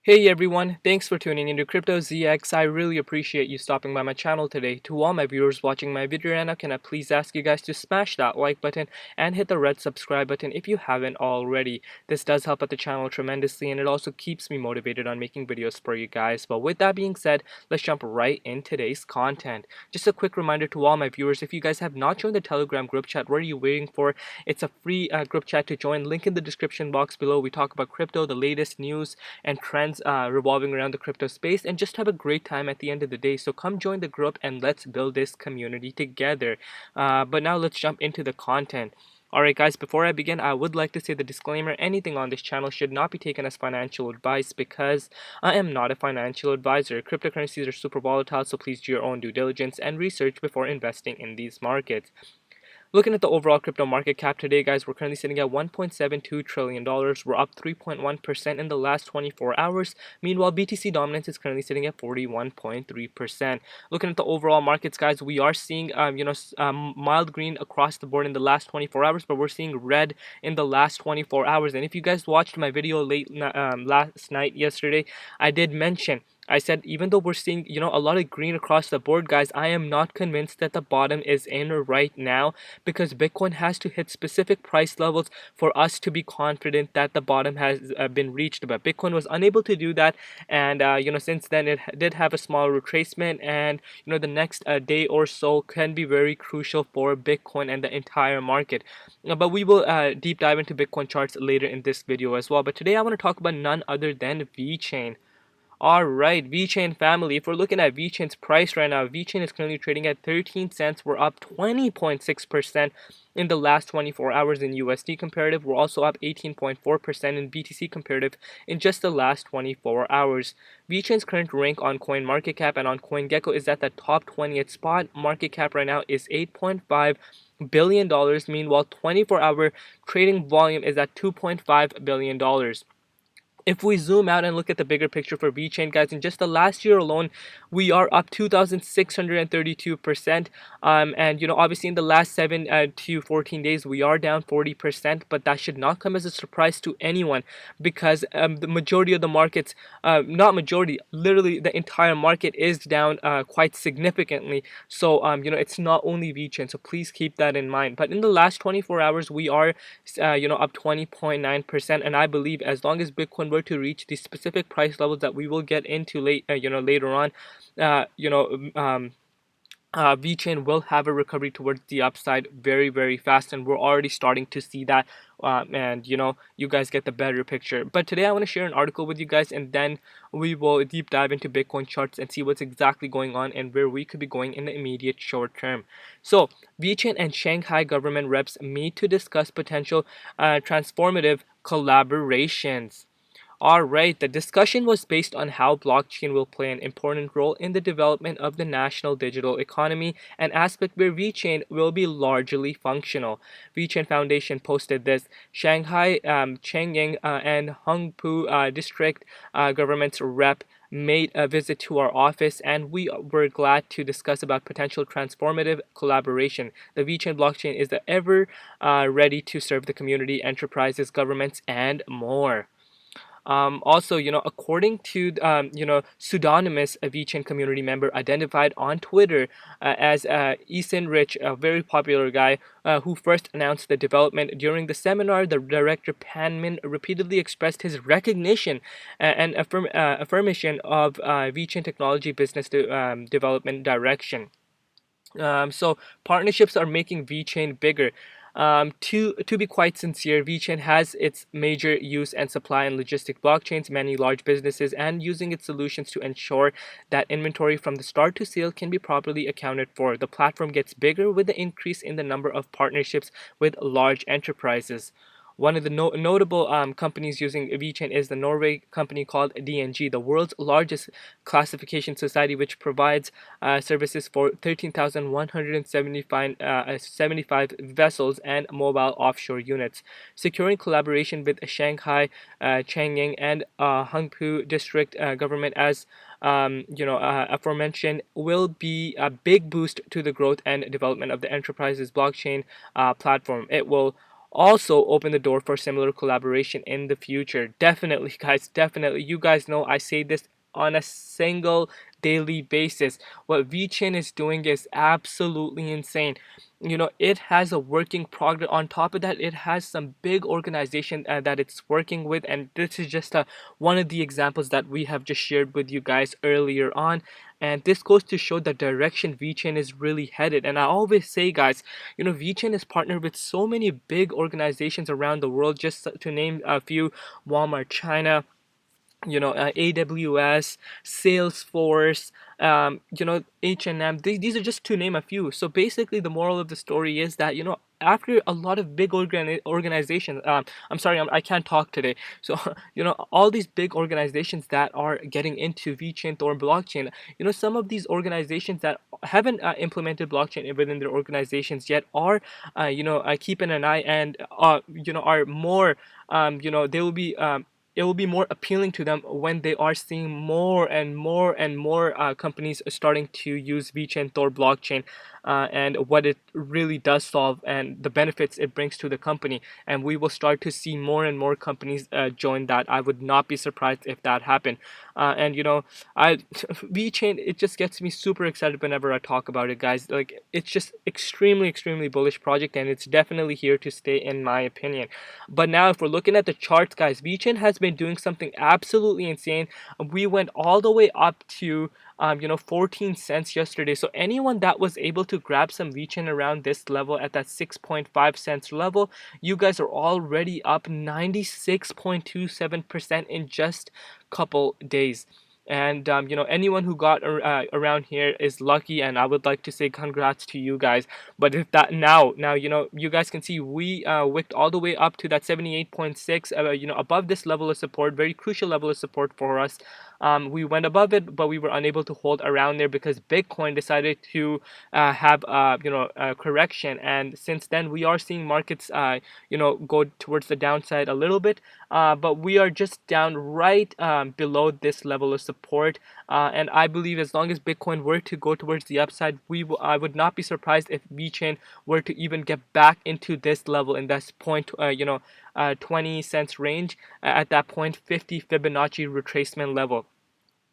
Hey everyone, thanks for tuning into Crypto ZX. I really appreciate you stopping by my channel today. To all my viewers watching my video right now, can I please ask you guys to smash that like button and hit the red subscribe button if you haven't already. This does help out the channel tremendously and it also keeps me motivated on making videos for you guys. But with that being said, let's jump right in today's content. Just a quick reminder to all my viewers, if you guys have not joined the Telegram group chat, what are you waiting for? It's a free group chat to join. Link in the description box below. We talk about crypto, the latest news and trends revolving around the crypto space, and just have a great time at the end of the day. So come join the group and let's build this community together. But now let's jump into the content. Alright guys, before I begin, I would like to say the disclaimer: anything on this channel should not be taken as financial advice because I am not a financial advisor. Cryptocurrencies are super volatile, so please do your own due diligence and research before investing in these markets. Looking at the overall crypto market cap today, guys, we're currently sitting at $1.72 trillion. We're up 3.1% in the last 24 hours. Meanwhile, BTC dominance is currently sitting at 41.3%. Looking at the overall markets, guys, we are seeing mild green across the board in the last 24 hours, but we're seeing red in the last 24 hours. And if you guys watched my video last night, yesterday, I did mention, I said, even though we're seeing, a lot of green across the board, guys, I am not convinced that the bottom is in right now, because Bitcoin has to hit specific price levels for us to be confident that the bottom has been reached. But Bitcoin was unable to do that, and since then it did have a small retracement, and the next day or so can be very crucial for Bitcoin and the entire market. But we will deep dive into Bitcoin charts later in this video as well. But today I want to talk about none other than Vechain. Alright, Vechain family, if we're looking at Vechain's price right now, Vechain is currently trading at 13 cents. We're up 20.6% in the last 24 hours in USD comparative. We're also up 18.4% in BTC comparative in just the last 24 hours. Vechain's current rank on CoinMarketCap and on CoinGecko is at the top 20th spot. Market cap right now is $8.5 billion. Meanwhile, 24-hour trading volume is at $2.5 billion. If we zoom out and look at the bigger picture for VeChain, guys, in just the last year alone, we are up 2,632%. And obviously in the last 7 to 14 days, we are down 40%. But that should not come as a surprise to anyone, because the majority of the markets, not majority, literally the entire market is down quite significantly. So it's not only VeChain. So please keep that in mind. But in the last 24 hours, we are up 20.9%. And I believe as long as Bitcoin were to reach the specific price levels that we will get into later on, VeChain will have a recovery towards the upside very, very fast, and we're already starting to see that. And you guys get the better picture. But today I want to share an article with you guys, and then we will deep dive into Bitcoin charts and see what's exactly going on and where we could be going in the immediate short term. So VeChain and Shanghai government reps meet to discuss potential transformative collaborations. Alright, the discussion was based on how blockchain will play an important role in the development of the national digital economy, an aspect where VeChain will be largely functional. VeChain Foundation posted this: Shanghai, Changyang, and Hongpu district government's rep made a visit to our office, and we were glad to discuss about potential transformative collaboration. The VeChain blockchain is the ever ready to serve the community, enterprises, governments, and more. Also, according to, pseudonymous VeChain community member identified on Twitter as Eason Rich, a very popular guy who first announced the development during the seminar, the director Panmin repeatedly expressed his recognition and affirmation of VeChain technology business development direction. So partnerships are making VeChain bigger. To be quite sincere, VeChain has its major use and supply in logistic blockchains, many large businesses, and using its solutions to ensure that inventory from the start to sale can be properly accounted for. The platform gets bigger with the increase in the number of partnerships with large enterprises. One of the notable companies using VeChain is the Norway company called DNG, the world's largest classification society, which provides services for 13,175 vessels and mobile offshore units. Securing collaboration with Shanghai, Changyang, and Hongpu district government, as aforementioned, will be a big boost to the growth and development of the enterprise's blockchain platform. It will also open the door for similar collaboration in the future. Definitely, guys, definitely. You guys know I say this on a single daily basis. What VChain is doing is absolutely insane. It has a working progress. On top of that, it has some big organization that it's working with, and this is just one of the examples that we have just shared with you guys earlier on. And this goes to show the direction VChain is really headed. And I always say, guys, VChain is partnered with so many big organizations around the world, just to name a few: Walmart China, AWS, Salesforce, H&M. These are just to name a few. So basically, the moral of the story is that, after a lot of big organizations, I'm sorry, I can't talk today. So, all these big organizations that are getting into VChain or blockchain, some of these organizations that haven't implemented blockchain within their organizations yet are, keeping an eye, and, are more, they will be, it will be more appealing to them when they are seeing more and more and more companies starting to use VeChain Tor blockchain, and what it really does solve and the benefits it brings to the company. And we will start to see more and more companies join that. I would not be surprised if that happened. And I VeChain, it just gets me super excited whenever I talk about it, guys. Like, it's just extremely bullish project, and it's definitely here to stay, in my opinion. But now, if we're looking at the charts, guys, VeChain has been doing something absolutely insane. We went all the way up to 14 cents yesterday. So anyone that was able to grab some VeChain around this level, at that 6.5 cents level, you guys are already up 96.27% in just couple days. And anyone who got around here is lucky, and I would like to say congrats to you guys. But if that now, you guys can see we wicked all the way up to that 78.6, above this level of support, very crucial level of support for us. We went above it, but we were unable to hold around there because Bitcoin decided to have a correction. And since then, we are seeing markets go towards the downside a little bit, but we are just down right below this level of support. And I believe as long as Bitcoin were to go towards the upside, I would not be surprised if VeChain were to even get back into this level, in this point, 20 cents range, at that point 50 Fibonacci retracement level.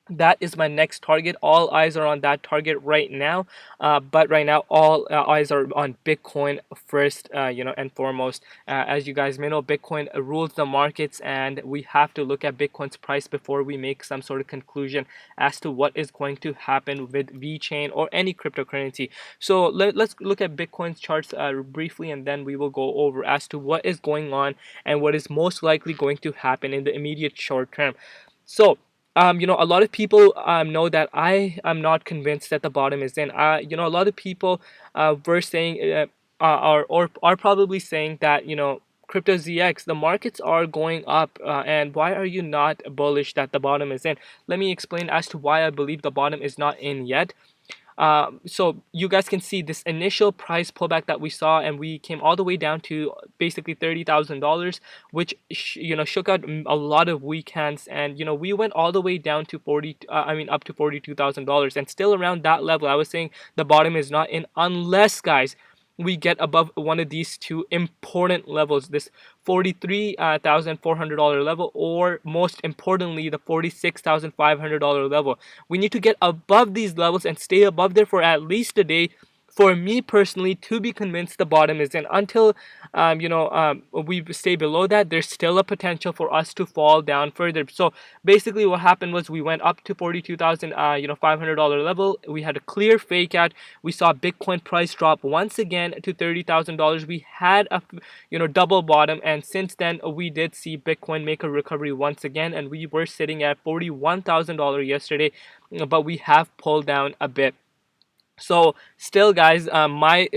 That is my next target. All eyes are on that target right now. But right now, all eyes are on Bitcoin first, and foremost. As you guys may know, Bitcoin rules the markets, and we have to look at Bitcoin's price before we make some sort of conclusion as to what is going to happen with VeChain or any cryptocurrency. So let's look at Bitcoin's charts briefly, and then we will go over as to what is going on and what is most likely going to happen in the immediate short term. So, a lot of people know that I am not convinced that the bottom is in. A lot of people were saying, are probably saying that, Crypto ZX, the markets are going up, and why are you not bullish that the bottom is in? Let me explain as to why I believe the bottom is not in yet. So you guys can see this initial price pullback that we saw, and we came all the way down to basically $30,000, which shook out a lot of weak hands. And we went all the way down to up to $42,000, and still around that level. I was saying the bottom is not in unless, guys, we get above one of these two important levels, this $43,400 level, or most importantly, the $46,500 level. We need to get above these levels and stay above there for at least a day, for me personally, to be convinced the bottom is in. Until we stay below that, there's still a potential for us to fall down further. So basically what happened was we went up to $42,500 level. We had a clear fake out. We saw Bitcoin price drop once again to $30,000. We had a double bottom, and since then we did see Bitcoin make a recovery once again, and we were sitting at $41,000 yesterday, but we have pulled down a bit. So still, guys, my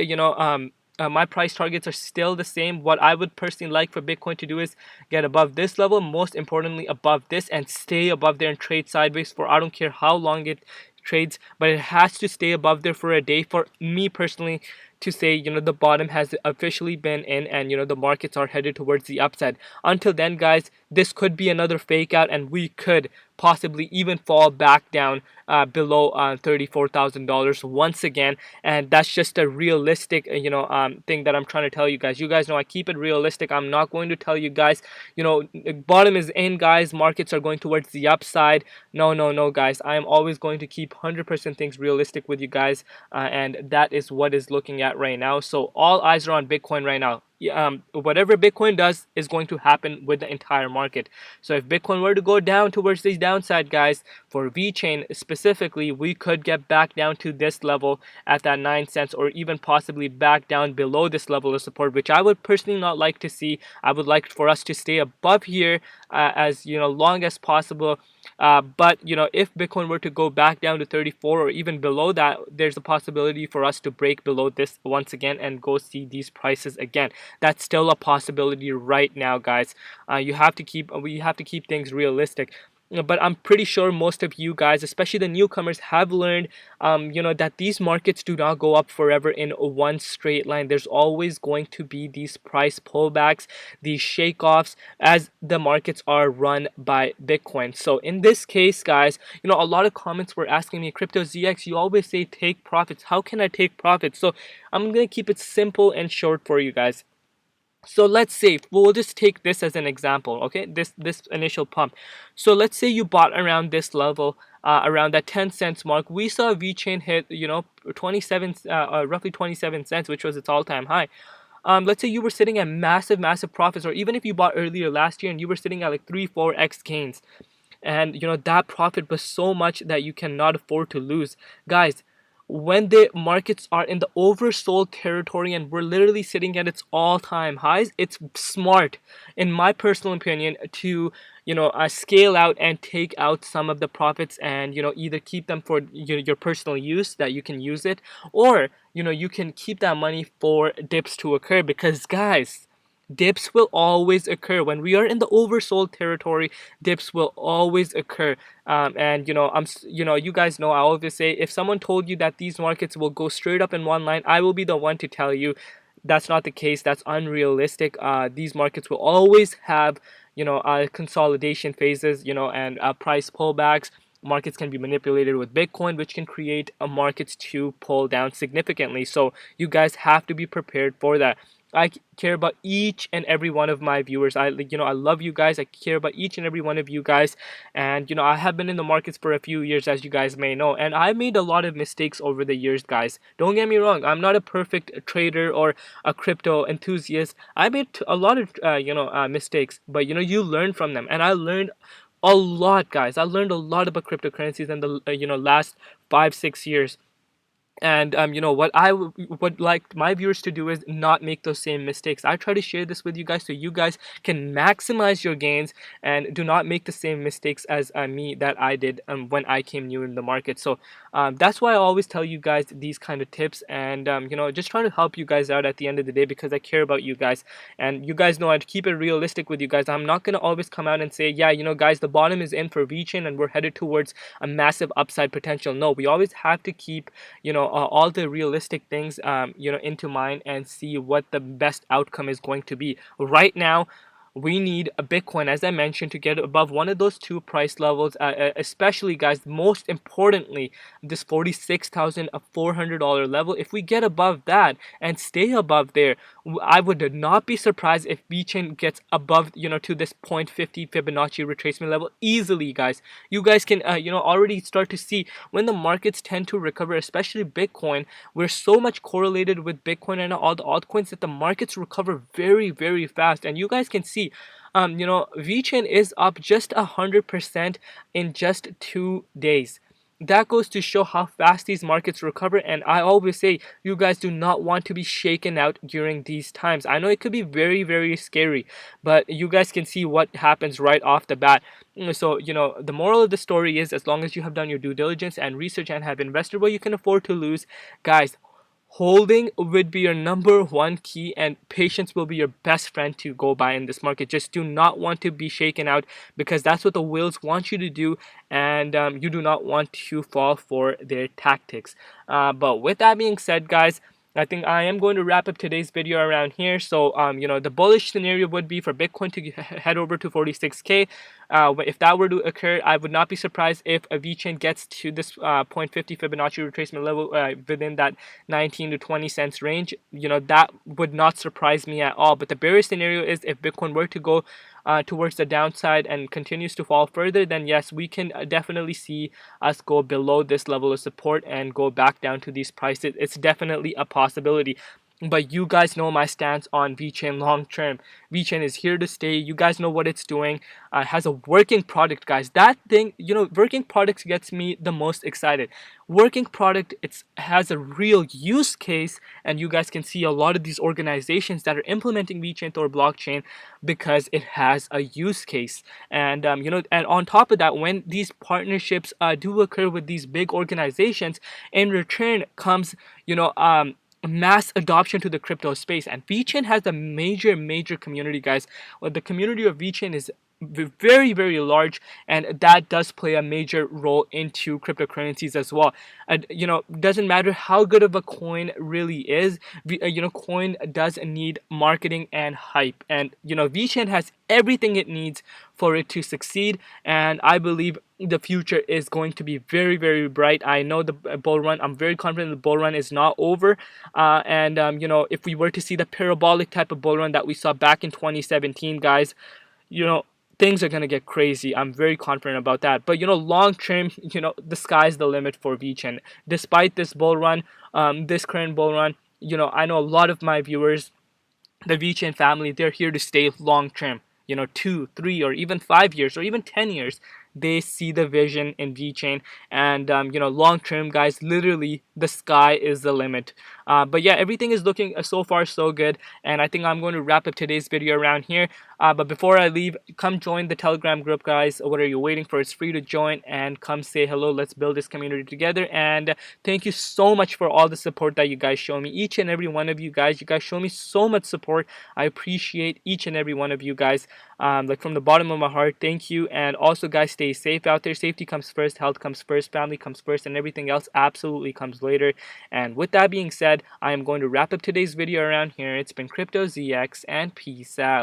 price targets are still the same. What I would personally like for Bitcoin to do is get above this level, most importantly above this, and stay above there and trade sideways for, I don't care how long it trades, but it has to stay above there for a day for me personally to say, the bottom has officially been in, and the markets are headed towards the upside. Until then, guys, this could be another fake out, and we could possibly even fall back down below $34,000 once again. And that's just a realistic thing that I'm trying to tell you guys. You guys know I keep it realistic. I'm not going to tell you guys, bottom is in, guys, markets are going towards the upside. No, no, no, guys. I am always going to keep 100% things realistic with you guys, and that is what is looking at right now. So all eyes are on Bitcoin right now. Whatever Bitcoin does is going to happen with the entire market. So if Bitcoin were to go down towards this downside, guys, for VeChain specifically, we could get back down to this level at that 9 cents, or even possibly back down below this level of support, which I would personally not like to see. I would like for us to stay above here as long as possible. But if Bitcoin were to go back down to 34 or even below that, there's a possibility for us to break below this once again and go see these prices again. That's still a possibility right now, guys. We have to keep things realistic. But I'm pretty sure most of you guys, especially the newcomers, have learned, that these markets do not go up forever in one straight line. There's always going to be these price pullbacks, these shake-offs, as the markets are run by Bitcoin. So in this case, guys, a lot of comments were asking me, Crypto ZX, you always say take profits. How can I take profits? So I'm going to keep it simple and short for you guys. So let's say we'll just take this as an example, okay? This initial pump. So let's say you bought around this level, around that 10 cents mark. We saw VeChain hit, 27, roughly 27 cents, which was its all-time high. Let's say you were sitting at massive profits, or even if you bought earlier last year and you were sitting at like 3-4x gains, and that profit was so much that you cannot afford to lose, guys. When the markets are in the oversold territory and we're literally sitting at its all-time highs, it's smart, in my personal opinion, to scale out and take out some of the profits, and either keep them for your personal use, that you can use it, or you can keep that money for dips to occur. Because, guys, dips will always occur when we are in the oversold territory. Dips will always occur. And you guys know I always say, if someone told you that these markets will go straight up in one line, I will be the one to tell you that's not the case. That's unrealistic. These markets will always have consolidation phases, and price pullbacks. Markets can be manipulated with Bitcoin, which can create markets to pull down significantly. So you guys have to be prepared for that. I care about each and every one of my viewers. I love you guys. I care about each and every one of you guys. And I have been in the markets for a few years, as you guys may know, and I made a lot of mistakes over the years, guys. Don't get me wrong. I'm not a perfect trader or a crypto enthusiast. I made a lot of mistakes, but you learn from them, and I learned a lot, guys. I learned a lot about cryptocurrencies in the last 5-6 years. And what I would like my viewers to do is not make those same mistakes. I try to share this with you guys so you guys can maximize your gains and do not make the same mistakes as me that I did when I came new in the market. So that's why I always tell you guys these kind of tips, and just trying to help you guys out at the end of the day, because I care about you guys. And you guys know I'd keep it realistic with you guys. I'm not going to always come out and say, yeah, guys, the bottom is in for VeChain and we're headed towards a massive upside potential. No, we always have to keep all the realistic things into mind, and see what the best outcome is going to be. Right now, we need a Bitcoin, as I mentioned, to get above one of those two price levels, especially, guys, most importantly, this $46,400 level. If we get above that and stay above there, I would not be surprised if VeChain gets above to this 0.50 Fibonacci retracement level easily, guys. You guys can already start to see when the markets tend to recover, especially Bitcoin. We're so much correlated with Bitcoin and all the altcoins that the markets recover very fast, and you guys can see VeChain is up just 100% in just 2 days. That goes to show how fast these markets recover, and I always say you guys do not want to be shaken out during these times. I know it could be very scary, but you guys can see what happens right off the bat. So the moral of the story is, as long as you have done your due diligence and research and have invested what you can afford to lose, guys, holding would be your number one key, and patience will be your best friend to go by in this market. Just do not want to be shaken out, because that's what the whales want you to do, and you do not want to fall for their tactics. But with that being said, guys, I think I am going to wrap up today's video around here. So, the bullish scenario would be for Bitcoin to head over to 46K. If that were to occur, I would not be surprised if a VeChain gets to this 0.50 Fibonacci retracement level within that 19 to 20 cents range. That would not surprise me at all. But the bearish scenario is if Bitcoin were to go towards the downside and continues to fall further, then yes, we can definitely see us go below this level of support and go back down to these prices. It's definitely a possibility. But you guys know my stance on VeChain long term. VeChain is here to stay. You guys know what it's doing. It has a working product, guys. That thing, working products gets me the most excited. Working product, it has a real use case, and you guys can see a lot of these organizations that are implementing VeChain Tor blockchain because it has a use case. And and on top of that, when these partnerships do occur with these big organizations, in return comes mass adoption to the crypto space. And VeChain has a major community, guys. Well, the community of VeChain is very large, and that does play a major role into cryptocurrencies as well. Doesn't matter how good of a coin really is, coin does need marketing and hype, and VeChain has everything it needs for it to succeed. And I believe the future is going to be very bright. I know the bull run, I'm very confident the bull run is not over. If we were to see the parabolic type of bull run that we saw back in 2017, guys, things are going to get crazy. I'm very confident about that. But long term, the sky's the limit for VeChain. Despite this bull run, this current bull run, I know a lot of my viewers, the VeChain family, they're here to stay long term. 2, 3, or even 5 years, or even 10 years. They see the vision in VeChain, and long term, guys, literally the sky is the limit. But yeah, everything is looking so far so good, and I think I'm going to wrap up today's video around here. But before I leave, come join the Telegram group, guys. What are you waiting for? It's free to join, and come say hello. Let's build this community together. And thank you so much for all the support that you guys show me. Each and every one of you guys show me so much support. I appreciate each and every one of you guys, like from the bottom of my heart. Thank you. And also, guys, stay safe out there. Safety comes first, health comes first, family comes first, and everything else absolutely comes later. And with that being said, I am going to wrap up today's video around here. It's been Crypto ZX, and peace out.